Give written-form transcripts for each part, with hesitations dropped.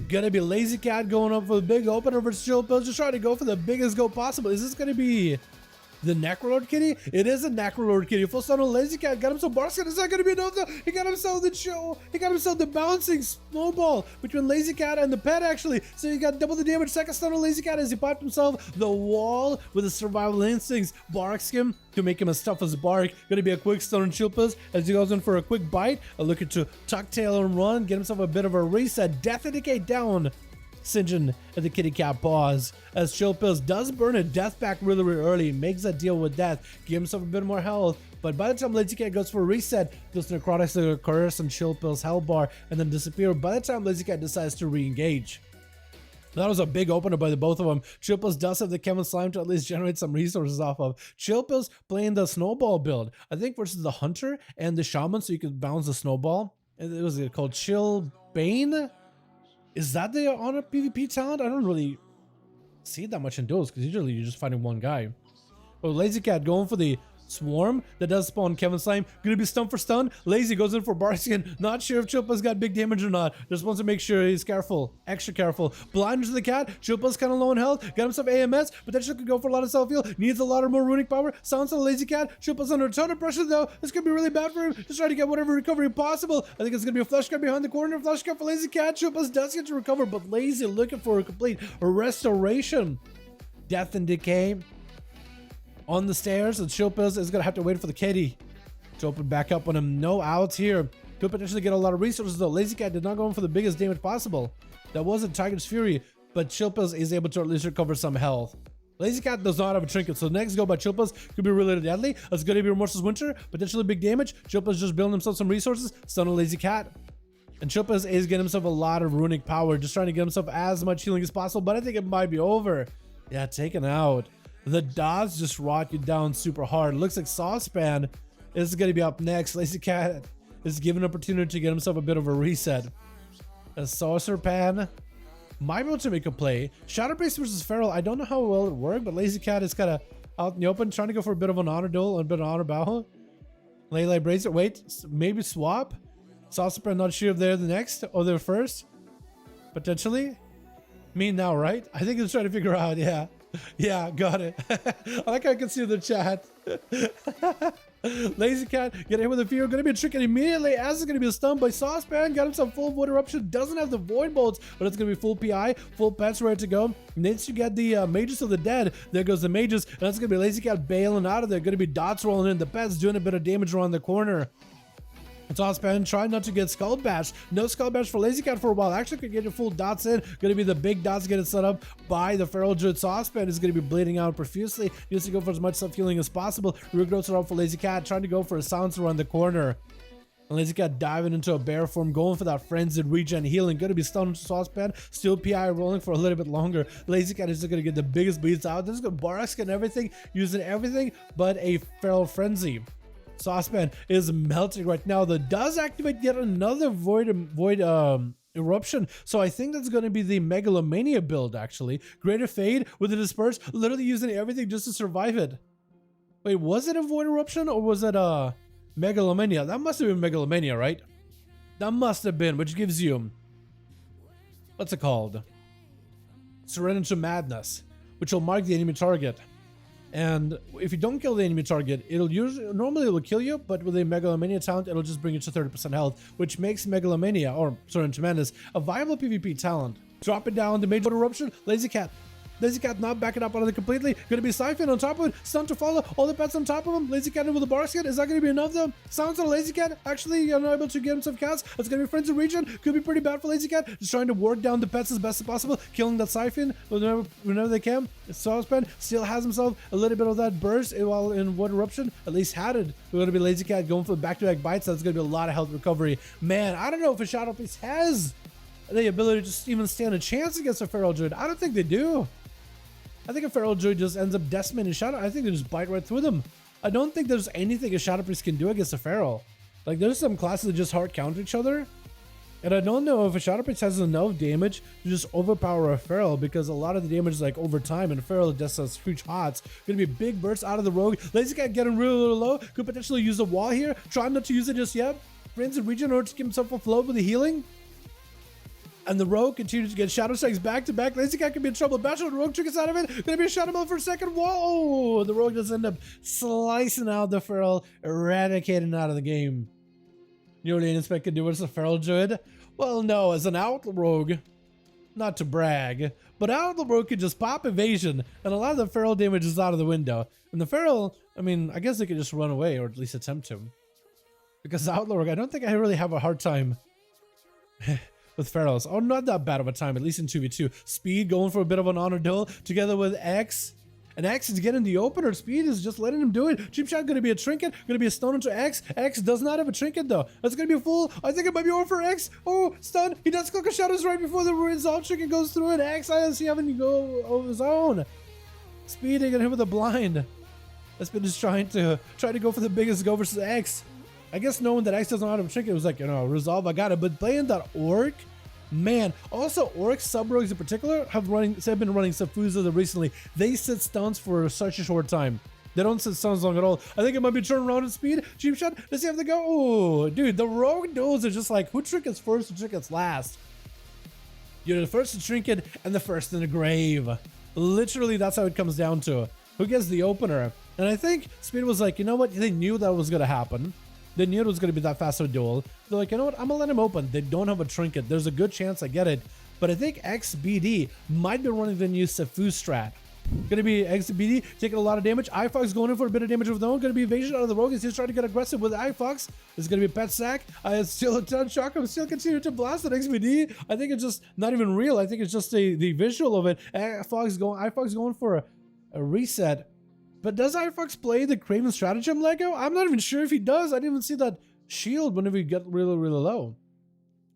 Gonna be Lazy Cat going up for the big opener versus Chill Pills, just trying to go for the biggest go possible. Is this gonna be the Necrolord kitty? It is a Necrolord kitty. Full stun on Lazy Cat. Got himself Barskin. Is that going to be enough though? He got himself the chill. He got himself the bouncing snowball between Lazy Cat and the pet actually. So he got double the damage. Second stun on Lazy Cat as he popped himself the wall with the survival instincts. Barks him to make him as tough as bark. Gonna be a quick stun on Chilpus as he goes in for a quick bite. A looking to tuck tail and run. Get himself a bit of a reset. Death Indicate down. Sinjin at the kitty cat paws as Chill Pills does burn a death back really early, makes that deal with death, give himself a bit more health, but by the time Lazy Cat goes for a reset, those necrotics to curse and Chill Pills health bar and then disappear. By the time Lazy Cat decides to re-engage, that was a big opener by the both of them. Chill Pills does have the Kevin Slime to at least generate some resources off of. Chill Pills playing the snowball build, I think versus the Hunter and the Shaman, so you could bounce the snowball. And it was called Chill Bane. Is that the honor PvP talent? I don't really see it that much in duels because usually you're just fighting one guy. But Lazy Cat going for the swarm that does spawn Kevin Slime. Gonna be stun for stun. Lazy goes in for Barskin. Not sure if Chilpa's got big damage or not. Just wants to make sure he's careful. Extra careful. Blind to the cat. Chilpa's kind of low in health. Got himself AMS. Potentially could go for a lot of self-heal. Needs a lot of more runic power. Sounds like a Lazy Cat. Chilpa's under a ton of pressure though. This could be really bad for him. Just trying to get whatever recovery possible. I think it's gonna be a flush cut behind the corner. Flush cut for Lazy Cat. Chilpa's does get to recover, but Lazy looking for a complete restoration. Death and decay. On the stairs, and Chilpus is going to have to wait for the kitty to open back up on him. No outs here. Could potentially get a lot of resources though. Lazy Cat did not go in for the biggest damage possible. That wasn't Tiger's Fury, but Chilpus is able to at least recover some health. Lazy Cat does not have a trinket, so the next go by Chilpus could be really deadly. It's going to be Remorseless Winter, potentially big damage. Chilpus just building himself some resources. Stun on Lazy Cat. And Chilpus is getting himself a lot of runic power, just trying to get himself as much healing as possible, but I think it might be over. Yeah, taken out. The dots just rot you down super hard. Looks like Saucepan is going to be up next. Lazy Cat is given an opportunity to get himself a bit of a reset. A Saucer Pan might be able to make a play. Shadow Priest versus Feral, I don't know how well it worked, but Lazy Cat is kind of out in the open, trying to go for a bit of an honor duel, a bit of honor battle. Lele Bracer, wait, maybe swap. Saucer Pan, not sure if they're the next or they're first. Potentially. Me now, right? I think he's trying to figure out, yeah. Yeah, got it. I like how I can see the chat. Lazy Cat getting hit with a fear. Gonna be a trick immediately as it's gonna be stunned by Saucepan. Got himself full Void Eruption. Doesn't have the Void Bolts, but it's gonna be full PI, full pets ready to go. Needs to get the Mages of the Dead. There goes the Mages, and that's gonna be Lazy Cat bailing out of there. Gonna be dots rolling in. The pets doing a bit of damage around the corner. Saucepan trying not to get Skull Bash. No Skull Bash for Lazy Cat for a while. Actually could get your full dots in. Gonna be the big dots getting set up by the Feral Druid. Saucepan is gonna be bleeding out profusely. Needs to go for as much self-healing as possible. Regrowths are up for Lazy Cat. Trying to go for a Silencer around the corner. And Lazy Cat diving into a bear form, going for that frenzied regen healing. Gonna be stunned to Saucepan. Still PI rolling for a little bit longer. Lazy Cat is just gonna get the biggest beats out. This is gonna Barask and everything, using everything but a Feral Frenzy. Saucepan is melting right now. That does activate yet another void eruption. So I think that's going to be the Megalomania build actually. Greater Fade with the Disperse, literally using everything just to survive it. Wait, was it a void eruption or was it a Megalomania? That must have been Megalomania, right? That must have been, which gives you, what's it called? Surrender to Madness, which will mark the enemy target. And if you don't kill the enemy target, normally it will kill you, but with a Megalomania talent, it'll just bring you to 30% health, which makes Megalomania, or sorry, Tremendous, a viable PvP talent. Drop it down, the Major Eruption, Lazy Cat. Lazy Cat not backing up on it completely. Gonna be Siphon on top of it. Stun to follow. All the pets on top of him. Lazy Cat in with the Barskin. Is that gonna be enough though? Sounds like Lazy Cat actually unable to get himself cast. It's gonna be Frenzy Region. Could be pretty bad for Lazy Cat. Just trying to work down the pets as best as possible. Killing that Siphon whenever they can. Saucepan still has himself a little bit of that burst while in Void Eruption. At least had it. We're gonna be Lazy Cat going for back-to-back bites. That's gonna be a lot of health recovery. Man, I don't know if a Shadow Priest has the ability to just even stand a chance against a Feral Druid. I don't think they do. I think a Feral Druid just ends up decimating Shadow. I think they just bite right through them. I don't think there's anything a Shadow Priest can do against a Feral. Like, there's some classes that just hard counter each other. And I don't know if a Shadow Priest has enough damage to just overpower a Feral, because a lot of the damage is like over time, and a Feral just has huge hots. Gonna be a big burst out of the Rogue. Lazy Cat getting really low. Could potentially use a wall here. Trying not to use it just yet. Frenzy Region in order to give himself a float with the healing. And the Rogue continues to get Shadow Strikes back to back. Lazy Cat could be in trouble. Bash on the Rogue triggers out of it. Gonna be a Shadow Ball for a second. Whoa! The Rogue does end up slicing out the Feral, eradicating out of the game. You only expect to do what's a Feral Druid? Well, no, as an Outlaw Rogue, not to brag, but Outlaw Rogue could just pop evasion, and a lot of the Feral damage is out of the window. And the Feral, I mean, I guess they could just run away, or at least attempt to. Because Outlaw Rogue, I don't think I really have a hard time with Ferals. Oh, not that bad of a time, at least in 2v2. Speed going for a bit of an honor duel together with X. And X is getting the opener. Speed is just letting him do it. Cheap Shot gonna be a trinket, gonna be a stun into X. X does not have a trinket though. That's gonna be a full. I think it might be over for X. Oh, stun. He does click a shadows right before the resolve trinket goes through it. X, I see having to go of his own. Speed ain't gonna hit with a blind. Speed is trying to go for the biggest go versus X. I guess knowing that X doesn't know how to trinket, it was like, you know, resolve, I got it. But playing that Orc, man. Also, Orcs, sub-rogues in particular, have been running Safuza recently. They sit stuns for such a short time. They don't sit stuns long at all. I think it might be turn around in speed. Cheap Shot, does he have to go? Oh, dude, the rogue duels are just like, who trinkets first, who trinkets last? You're the first to trinket and the first in the grave. Literally, that's how it comes down to. Who gets the opener? And I think Speed was like, you know what? They knew that was going to happen. They knew it was going to be that fast of a duel. They're like, you know what? I'm going to let him open. They don't have a trinket. There's a good chance I get it. But I think XBD might be running the new Safu strat. Gonna be XBD taking a lot of damage. iFox going in for a bit of damage of his own. Gonna be evasion out of the rogue. He's trying to get aggressive with iFox. It's gonna be a pet sack. Still a ton shock. I'm still continuing to blast at XBD. I think it's just not even real. I think it's just the visual of it. iFox going for a reset. But does iFox play the Craven stratagem Lego? I'm not even sure if he does. I didn't even see that shield whenever you get really, really low.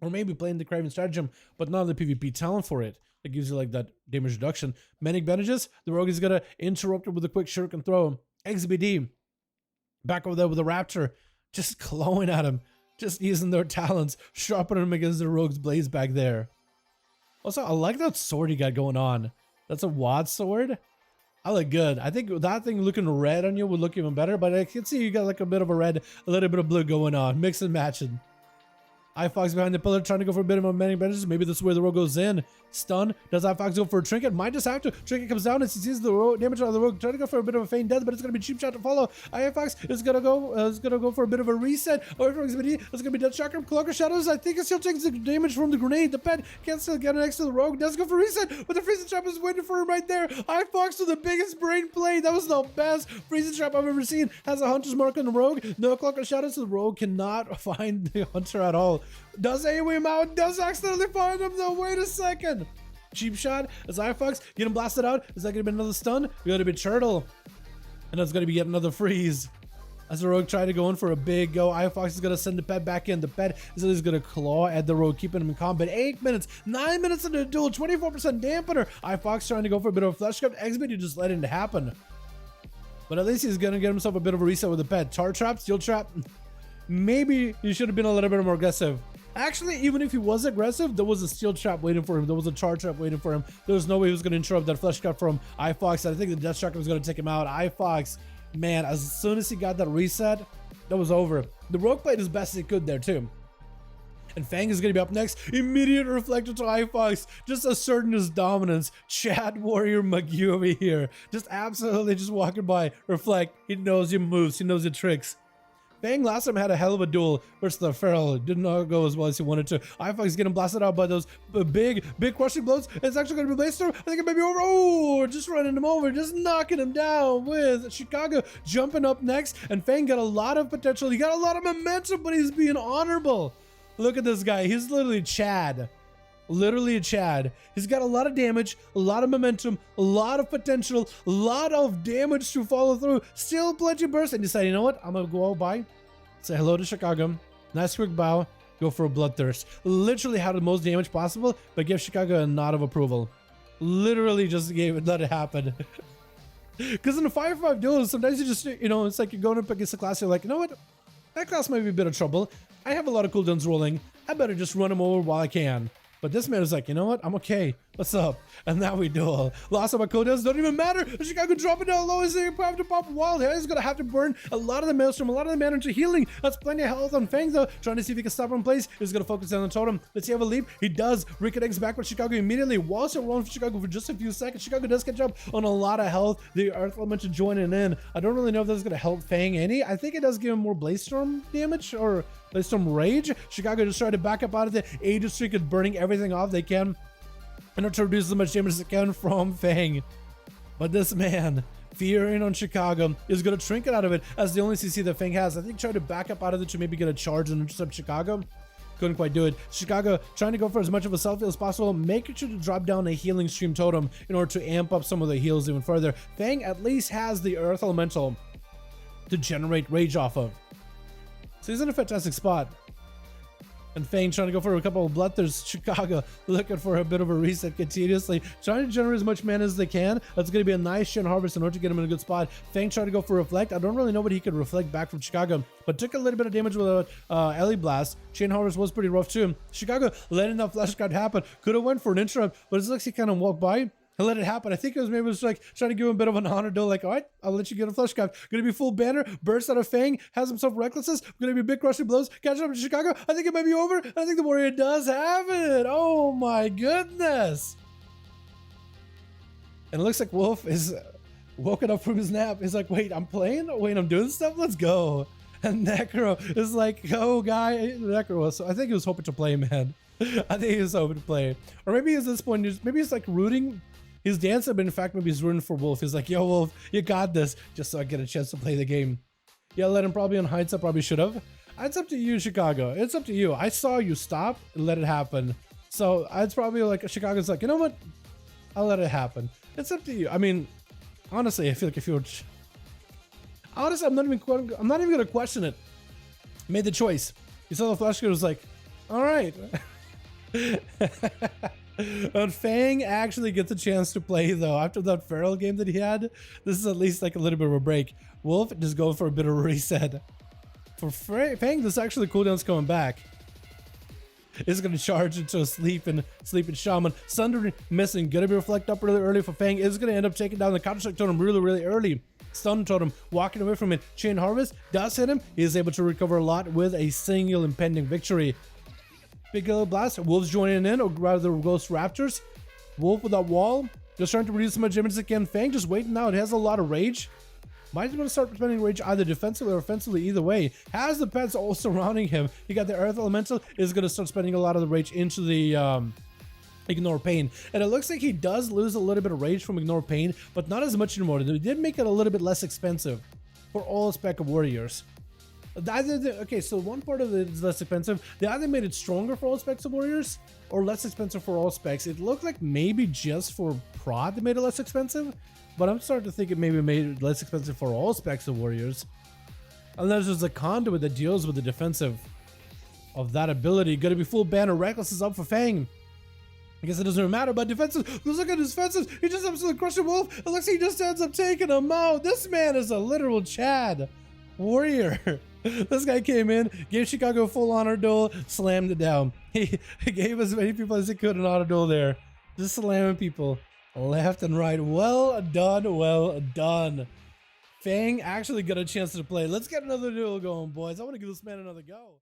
Or maybe playing the Craven stratagem, but not the PvP talent for it. It gives you like that damage reduction. Manic bandages. The rogue is gonna interrupt it with a quick shuriken throw. XBD back over there with the raptor, just clawing at him, just using their talents, sharpening him against the rogue's blades back there. Also, I like that sword he got going on. That's a wad sword. I look good. I think that thing looking red on you would look even better, but I can see you got like a bit of a red, a little bit of blue going on, mix and matching. iFox behind the pillar trying to go for a bit of a manic bandages. Maybe this is where the rogue goes in. Stun. Does iFox go for a trinket? Might just have to. Trinket comes down and he sees the damage out of the rogue. Trying to go for a bit of a feign death, but it's going to be Cheap Shot to follow. iFox is going to go for a bit of a reset. It's going to be Death Chakra, Cloaker Shadows. I think it still takes the damage from the grenade. The pet can't still get next to the rogue. Does go for reset, but the freezing trap is waiting for him right there. iFox with the biggest brain play. That was the best freezing trap I've ever seen. Has a hunter's mark on the rogue. No Cloaker Shadows, so the rogue cannot find the hunter at all. Does AoE him out? Does accidentally find him though? Wait a second. Cheap Shot as iFox getting blasted out. Is that gonna be another stun? We gotta be Turtle. And that's gonna be yet another freeze. As the rogue tried to go in for a big go, iFox is gonna send the pet back in. The pet is gonna claw at the rogue, keeping him in combat. 8 minutes, 9 minutes into the duel, 24% dampener. iFox trying to go for a bit of a flesh cut. XBD just letting it happen. But at least he's gonna get himself a bit of a reset with the pet. Tar trap, steel trap. Maybe you should have been a little bit more aggressive. Actually, even if he was aggressive, there was a steel trap waiting for him. There was a tar trap waiting for him. There was no way he was going to interrupt that flesh cut from iFox. I think the Death Chakra was going to take him out. iFox, man, as soon as he got that reset, that was over. The rogue played as best he could there too. And Fang is going to be up next. Immediate reflector to iFox, just asserting his dominance. Chat Warrior McGee over here, just absolutely just walking by. Reflect, he knows your moves, he knows your tricks. Fang last time had a hell of a duel versus the Feral. Did not go as well as he wanted to. iFox is getting blasted out by those big crushing blows. It's actually going to be Blaster. I think it may be over. Oh, just running him over. Just knocking him down with Chicago jumping up next. And Fang got a lot of potential. He got a lot of momentum, but he's being honorable. Look at this guy. He's literally Chad. Literally a Chad. He's got a lot of damage, a lot of momentum, a lot of potential, a lot of damage to follow through. Still plenty of burst. And decide, you know what? I'm going to go out by, say hello to Chicago. Nice quick bow. Go for a bloodthirst. Literally had the most damage possible, but give Chicago a nod of approval. Literally just let it happen. Because in a 5v5 duel, sometimes you just, you know, it's like you're going up against a class, you're like, you know what? That class might be a bit of trouble. I have a lot of cooldowns rolling. I better just run him over while I can. But this man is like, you know what? I'm okay. What's up? And now we duel. Lost of my codes don't even matter. Chicago dropping down low. Is going to have to pop wild hair. He's going to have to burn a lot of the maelstrom, a lot of the mana into healing. That's plenty of health on Fang though. Trying to see if he can stop him in place. He's going to focus on the totem. Let's see if he have a leap. He does. Reconnects back with Chicago immediately. Whilst rolling for Chicago for just a few seconds. Chicago does catch up on a lot of health. The Earth Elemental joining in. I don't really know if that's going to help Fang any. I think it does give him more Blaze Storm damage or Blaze Storm rage. Chicago just tried to back up out of the Aegis streak and burning everything off they can in order to reduce as much damage as it can from Fang. But this man, fearing on Chicago, is going to trinket out of it as the only CC that Fang has. I think tried to back up out of it to maybe get a charge and intercept Chicago. Couldn't quite do it. Chicago trying to go for as much of a self-heal as possible, making sure to drop down a healing stream totem in order to amp up some of the heals even further. Fang at least has the Earth Elemental to generate rage off of. So he's in a fantastic spot. And Fang trying to go for a couple of bloodthirsts. Chicago looking for a bit of a reset continuously, trying to generate as much mana as they can. That's going to be a nice chain harvest in order to get him in a good spot. Fang trying to go for reflect. I don't really know what he could reflect back from Chicago, but took a little bit of damage with Ellie Blast. Chain harvest was pretty rough too. Chicago letting that flash card happen. Could have went for an interrupt, but it looks like he kind of walked by. He let it happen. I think it was maybe like trying to give him a bit of an honor duel, like, all right, I'll let you get a flesh craft. Gonna be full banner, burst out of Fang, has himself recklessness, gonna be big crushing blows, catch up to Chicago. I think it might be over. I think the warrior does have it. Oh my goodness. And it looks like Wolf is woken up from his nap. He's like, wait, I'm playing? Wait, I'm doing stuff? Let's go. And Necro is like, oh guy, Necro was, so I think he was hoping to play, man. I think he was hoping to play. Or maybe at this point, maybe he's like rooting. He's dancing, but in fact, maybe he's rooting for Wolf. He's like, yo, Wolf, you got this, just so I get a chance to play the game. Yeah, let him probably on hindsight, probably should have. It's up to you, Chicago. It's up to you. I saw you stop and let it happen. So it's probably like, Chicago's like, you know what? I'll let it happen. It's up to you. I mean, honestly, I feel like if you were... Honestly, I'm not even going to question it. Made the choice. You saw the flash card, was like, all right. And Fang actually gets a chance to play though after that feral game that he had. This is at least like a little bit of a break. Wolf just going for a bit of a reset. For Fang, this actually cooldown's coming back. Is going to charge into a sleeping Shaman. Sunder missing. Gonna be reflect up really early for Fang. Is going to end up taking down the counter strike totem really early. Stun totem walking away from it. Chain harvest does hit him. He is able to recover a lot with a single impending victory. Big Yellow Blast, Wolves joining in, or rather Ghost Raptors. Wolf with that wall, just trying to reduce as much damage as it can. Fang just waiting out, it has a lot of rage. Might as well start spending rage either defensively or offensively, either way. Has the pets all surrounding him. You got the Earth Elemental, is going to start spending a lot of the rage into the Ignore Pain. And it looks like he does lose a little bit of rage from Ignore Pain, but not as much anymore. They did make it a little bit less expensive for all spec of warriors. Okay, so one part of it is less expensive. They either made it stronger for all specs of warriors or less expensive for all specs. It looked like maybe just for prod they made it less expensive, but I'm starting to think it maybe made it less expensive for all specs of warriors. Unless there's a conduit that deals with the defensive of that ability. Gonna be full banner. Reckless is up for Fang. I guess it doesn't matter about defenses. Look at his fences. He just absolutely crushed the Wolf. It looks like he just ends up taking him out. This man is a literal Chad warrior. This guy came in, gave Chicago a full honor duel, slammed it down. He gave as many people as he could an honor duel there. Just slamming people left and right. Well done, well done. Fang actually got a chance to play. Let's get another duel going, boys. I want to give this man another go.